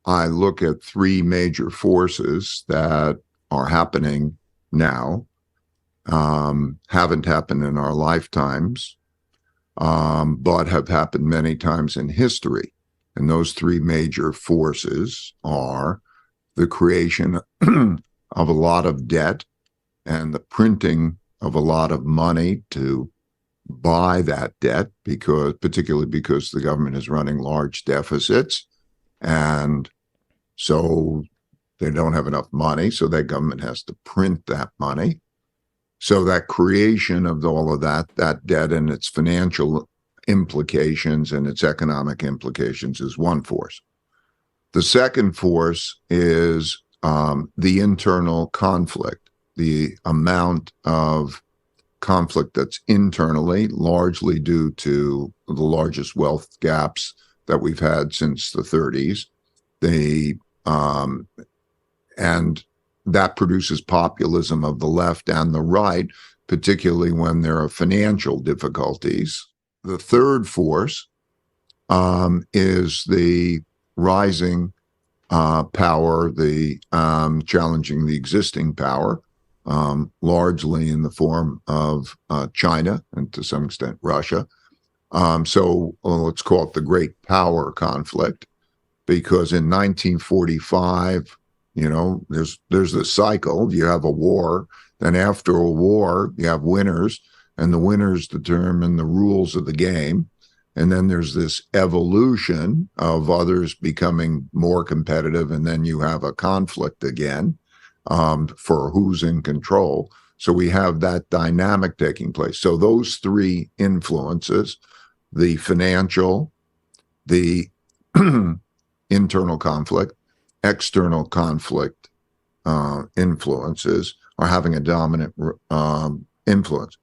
I look at three major forces that are happening now, haven't happened in our lifetimes, but have happened many times in history. And those three major forces are the creation of a lot of debt and the printing of a lot of money to buy that debt, particularly because the government is running large deficits. And so they don't have enough money, so that government has to print that money. So that creation of all of that debt and its financial implications and its economic implications is one force. The second force is the internal conflict, the amount of conflict that's internally, largely due to the largest wealth gaps that we've had since the 30s. And that produces populism of the left and the right, particularly when there are financial difficulties. The third force is the rising power, the challenging the existing power, largely in the form of China and to some extent Russia. So let's call it the great power conflict, because in 1945, there's this cycle. You have a war, then after a war, you have winners, and the winners determine the rules of the game. And then there's this evolution of others becoming more competitive, and then you have a conflict again for who's in control. So we have that dynamic taking place. So those three influences, the financial, the internal conflict, external conflict influences, are having a dominant influence.